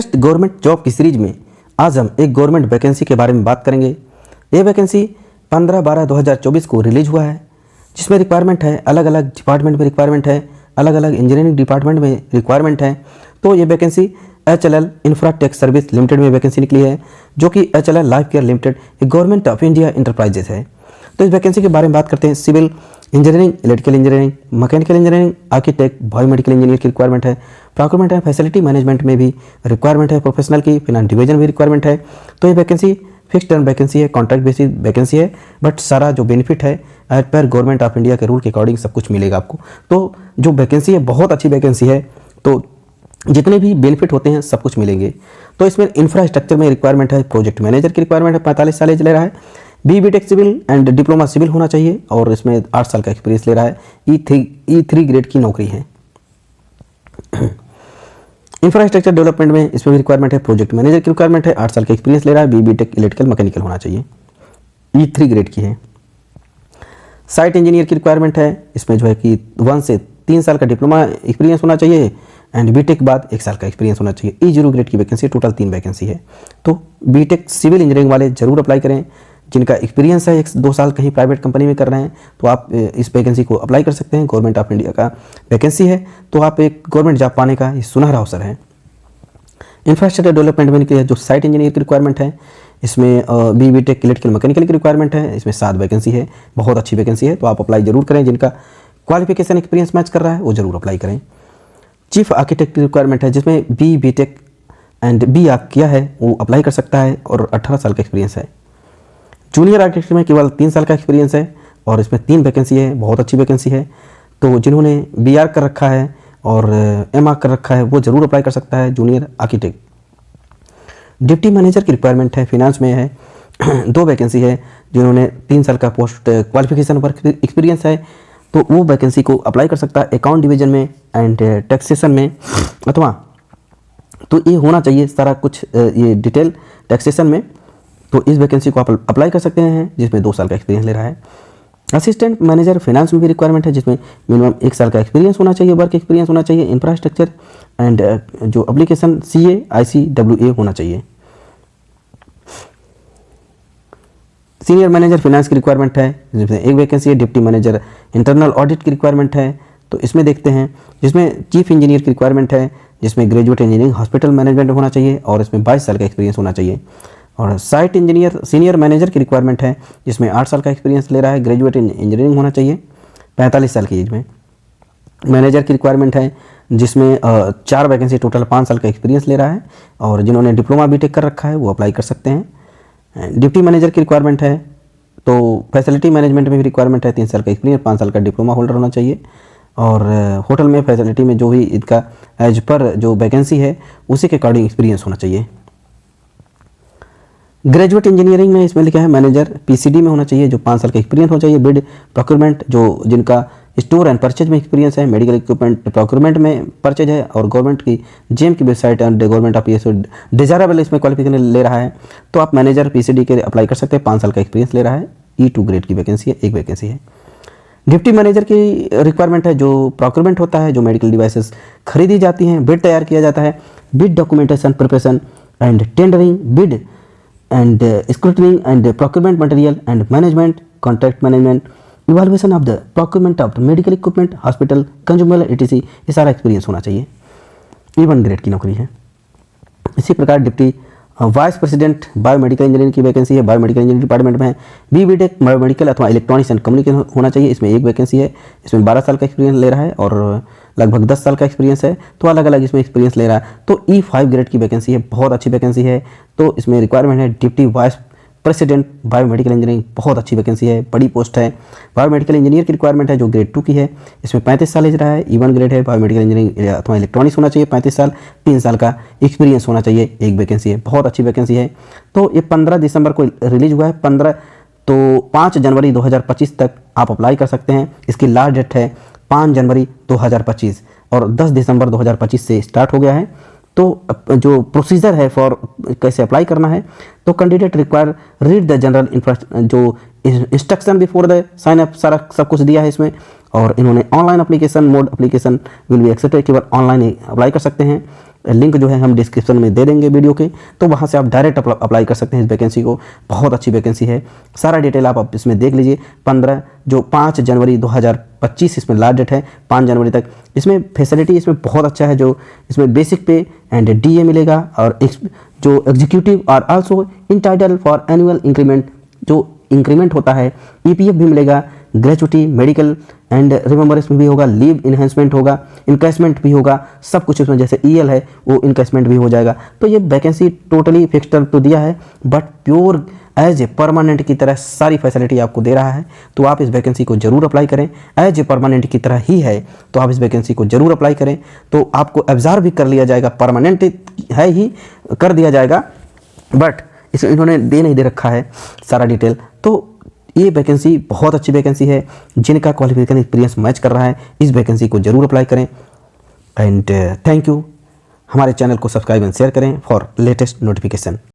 Latest government job की series में आज हम एक गवर्नमेंट वैकेंसी के बारे में बात करेंगे। ये वैकेंसी 15/12/2024 को रिलीज हुआ है, जिसमें रिक्वायरमेंट है अलग अलग डिपार्टमेंट में रिक्वायरमेंट है, अलग अलग इंजीनियरिंग डिपार्टमेंट में रिक्वायरमेंट है। तो ये vacancy HLL Infratech service limited में वैकेंसी निकली है, जो कि HLL लाइफ केयर लिमिटेड एक गवर्नमेंट ऑफ इंडिया इंटरप्राइजेस है। तो इस वैकेंसी के बारे में बात करते हैं। Civil engineering, electrical engineering, mechanical engineering, architect, biomedical engineer की रिक्वायरमेंट है, प्रोक्योरमेंट है, फैसिलिटी मैनेजमेंट में भी रिक्वायरमेंट है, प्रोफेशनल की फिनांस डिवीजन में रिक्वायरमेंट है। तो ये वैकेंसी फिक्स टर्म वैकेंसी है, कॉन्ट्रैक्ट बेसिस वैकेंसी है, बट सारा जो बेनिफिट है as per government of India के रूल के अकॉर्डिंग सब कुछ मिलेगा आपको। तो जो वैकेंसी है बहुत अच्छी वैकेंसी है, तो जितने भी बेनिफिट होते हैं सब कुछ मिलेंगे। तो इसमें इंफ्रास्ट्रक्चर में रिक्वायरमेंट है, प्रोजेक्ट मैनेजर की रिक्वायरमेंट है, 45 साल एज ले रहा है, BTech civil and diploma civil होना चाहिए और इसमें 8 साल का एक्सपीरियंस ले रहा है। E3 ग्रेड की नौकरी है। इंफ्रास्ट्रक्चर डेवलपमेंट में इसमें भी रिक्वायरमेंट है, प्रोजेक्ट मैनेजर की रिक्वायरमेंट है, 8 साल का एक्सपीरियंस ले रहा है, BTech इलेक्ट्रिकल मैकेनिकल होना चाहिए, E3 ग्रेड की है। साइट इंजीनियर की रिक्वायरमेंट है, इसमें जो है कि 1 से 3 साल का डिप्लोमा एक्सपीरियंस होना चाहिए एंड BTech के बाद 1 साल का एक्सपीरियंस होना चाहिए। E0 ग्रेड की वैकेंसी, टोटल 3 वैकेंसी है। तो BTech सिविल इंजीनियरिंग वाले जरूर अप्लाई करें, जिनका एक्सपीरियंस है 1-2 साल कहीं प्राइवेट कंपनी में कर रहे हैं, तो आप इस वैकेंसी को अप्लाई कर सकते हैं। गवर्नमेंट ऑफ इंडिया का वैकेंसी है, तो आप एक गवर्नमेंट जॉब पाने का ये सुनहरा अवसर है। इंफ्रास्ट्रक्चर डेवलपमेंट में निकली जो साइट इंजीनियर की रिक्वायरमेंट है, इसमें BTech इलेक्ट्रिकल मैकेनिकल की रिक्वायरमेंट है, इसमें 7 वैकेंसी है, बहुत अच्छी वैकेंसी है। तो आप अप्लाई जरूर करें, जिनका क्वालिफिकेशन एक्सपीरियंस मैच कर रहा है वो जरूर अप्लाई करें। चीफ आर्किटेक्ट की रिक्वायरमेंट है, जिसमें BTech एंड B.Arch किया है वो अप्लाई कर सकता है और 18 साल का एक्सपीरियंस है। जूनियर आर्किटेक्ट में केवल 3 साल का एक्सपीरियंस है और इसमें 3 वैकेंसी है, बहुत अच्छी वैकेंसी है। तो जिन्होंने B.Arch कर रखा है और M.Arch कर रखा है वो जरूर अप्लाई कर सकता है, जूनियर आर्किटेक्ट। डिप्टी मैनेजर की रिक्वायरमेंट है, फिनांस में है, 2 वैकेंसी है। जिन्होंने 3 साल का पोस्ट क्वालिफिकेशन वर्क एक्सपीरियंस है तो वो वैकेंसी को अप्लाई कर सकता है, अकाउंट डिवीजन में एंड टैक्सेशन में, अथवा तो ये होना चाहिए सारा कुछ ये डिटेल टैक्सेशन में। तो इस वैकेंसी को आप अप्लाई कर सकते हैं, जिसमें 2 साल का एक्सपीरियंस ले रहा है। असिस्टेंट मैनेजर फिनांस में भी रिक्वायरमेंट है, जिसमें मिनिमम 1 साल का एक्सपीरियंस होना चाहिए, वर्क एक्सपीरियंस होना चाहिए, इंफ्रास्ट्रक्चर एंड जो एप्लीकेशन CA ICWA होना चाहिए। सीनियर मैनेजर फिनांस की रिक्वायरमेंट है, जिसमें 1 वैकेंसी है। डिप्टी मैनेजर इंटरनल ऑडिट की रिक्वायरमेंट है, तो इसमें देखते हैं, जिसमें चीफ इंजीनियर की रिक्वायरमेंट है, जिसमें ग्रेजुएट इंजीनियरिंग हॉस्पिटल मैनेजमेंट होना चाहिए और इसमें 22 साल का एक्सपीरियंस होना चाहिए। और साइट इंजीनियर सीनियर मैनेजर की रिक्वायरमेंट है, जिसमें 8 साल का एक्सपीरियंस ले रहा है, ग्रेजुएट इंजीनियरिंग होना चाहिए, 45 साल की एज में। मैनेजर की रिक्वायरमेंट है, जिसमें 4 वैकेंसी, टोटल 5 साल का एक्सपीरियंस ले रहा है और जिन्होंने डिप्लोमा BTech कर रखा है वो अप्लाई कर सकते हैं। डिप्टी मैनेजर की रिक्वायरमेंट है, तो फैसिलिटी मैनेजमेंट में भी रिक्वायरमेंट है, 3 साल का एक्सपीरियंस, 5 साल का डिप्लोमा होल्डर होना चाहिए। और होटल में फैसिलिटी में जो भी इनका एज पर जो वैकेंसी है उसी के अकॉर्डिंग एक्सपीरियंस होना चाहिए। ग्रेजुएट इंजीनियरिंग में इसमें लिखा है मैनेजर PCD में होना चाहिए, जो 5 साल का एक्सपीरियंस होना चाहिए। बिड प्रोक्योरमेंट, जो जिनका स्टोर एंड परचेज में एक्सपीरियंस है, मेडिकल इक्विपमेंट प्रोक्योरमेंट में परचेज है और गवर्नमेंट की GM की website and government of desirable इसमें क्वालिफिकेशन ले रहा है, तो आप मैनेजर PCD के अप्लाई कर सकते हैं। 5 साल का एक्सपीरियंस ले रहा है, E2 ग्रेड की वैकेंसी है, 1 वैकेंसी है। डिप्टी मैनेजर की रिक्वायरमेंट है, जो प्रोक्योरमेंट होता है, जो मेडिकल डिवाइसेस खरीदी जाती हैं, बिड तैयार किया जाता है, bid documentation preparation and tendering, bid and scrutiny and procurement material and management, contract management, evaluation of the procurement of the medical equipment, hospital consumable ETC, ये सारा एक्सपीरियंस होना चाहिए। E1 ग्रेड की नौकरी है। इसी प्रकार deputy vice president biomedical engineering की वैकेंसी है, बायोमेडिकल इंजीनियरिंग डिपार्टमेंट में है, BTech बायोमेडिकल अथवा इलेक्ट्रॉनिक्स एंड कम्युनिकेशन होना चाहिए, इसमें 1 वैकेंसी है, इसमें 12 साल का एक्सपीरियंस ले रहा है और लगभग 10 साल का एक्सपीरियंस है, तो अलग अलग इसमें एक्सपीरियंस ले रहा है। तो E5 ग्रेड की वैकेंसी है, बहुत अच्छी वैकेंसी है। तो इसमें रिक्वायरमेंट है deputy vice president biomedical engineering, बहुत अच्छी वैकेंसी है, बड़ी पोस्ट है। बायोमेडिकल इंजीनियर की रिक्वायरमेंट है, जो ग्रेड 2 की है, इसमें 35 साल एज रहा है, E1 ग्रेड है। बायोमेडिकल इंजीनियरिंग अथवा इलेक्ट्रॉनिक्स होना चाहिए, 35 साल, 3 साल का एक्सपीरियंस होना चाहिए, 1 वैकेंसी है, बहुत अच्छी वैकेंसी है। तो ये 15 दिसंबर को रिलीज हुआ है, 5 जनवरी 2025 तक आप अप्लाई कर सकते हैं। इसकी लास्ट डेट है 5 जनवरी 2025 और 10 दिसंबर 2025 से स्टार्ट हो गया है। तो जो प्रोसीजर है फॉर कैसे अप्लाई करना है, तो candidate require read the general जो instruction before the sign up, सारा सब कुछ दिया है इसमें। और इन्होंने online application mode application will be accepted, केवल ऑनलाइन ही अप्लाई कर सकते हैं। लिंक जो है हम डिस्क्रिप्शन में दे देंगे वीडियो के, तो वहाँ से आप डायरेक्ट अप्लाई कर सकते हैं इस वैकेंसी को। बहुत अच्छी वैकेंसी है, सारा डिटेल आप इसमें देख लीजिए। 5 जनवरी 2025 इसमें लास्ट डेट है, 5 जनवरी तक। इसमें फैसिलिटी इसमें बहुत अच्छा है, जो इसमें बेसिक पे एंड डीए मिलेगा, और जो एग्जीक्यूटिव और also entitled for annual increment, जो इंक्रीमेंट होता है, ईपीएफ भी मिलेगा, ग्रेचुटी, मेडिकल एंड रिमेंबरेंस भी होगा, लीव इन्हेंसमेंट होगा, इनकैशमेंट भी होगा, सब कुछ इसमें जैसे ईएल है वो इनकैशमेंट भी हो जाएगा। तो ये वैकेंसी टोटली फिक्स्ड टर्म तो दिया है, but pure as a permanent की तरह सारी फैसिलिटी आपको दे रहा है। तो आप इस वैकेंसी को जरूर अप्लाई करें, एज ए परमानेंट की तरह ही है, तो आप इस वैकेंसी को जरूर अप्लाई करें। तो आपको एब्जॉर्ब भी कर लिया जाएगा, परमानेंट है ही कर दिया जाएगा, बट इसमें इन्होंने दे नहीं दे रखा है सारा डिटेल। तो ये वैकेंसी बहुत अच्छी वैकेंसी है, जिनका क्वालिफिकेशन एक्सपीरियंस मैच कर रहा है, इस वैकेंसी को जरूर अप्लाई करें। And thank you. हमारे चैनल को सब्सक्राइब एंड शेयर करें फॉर लेटेस्ट नोटिफिकेशन।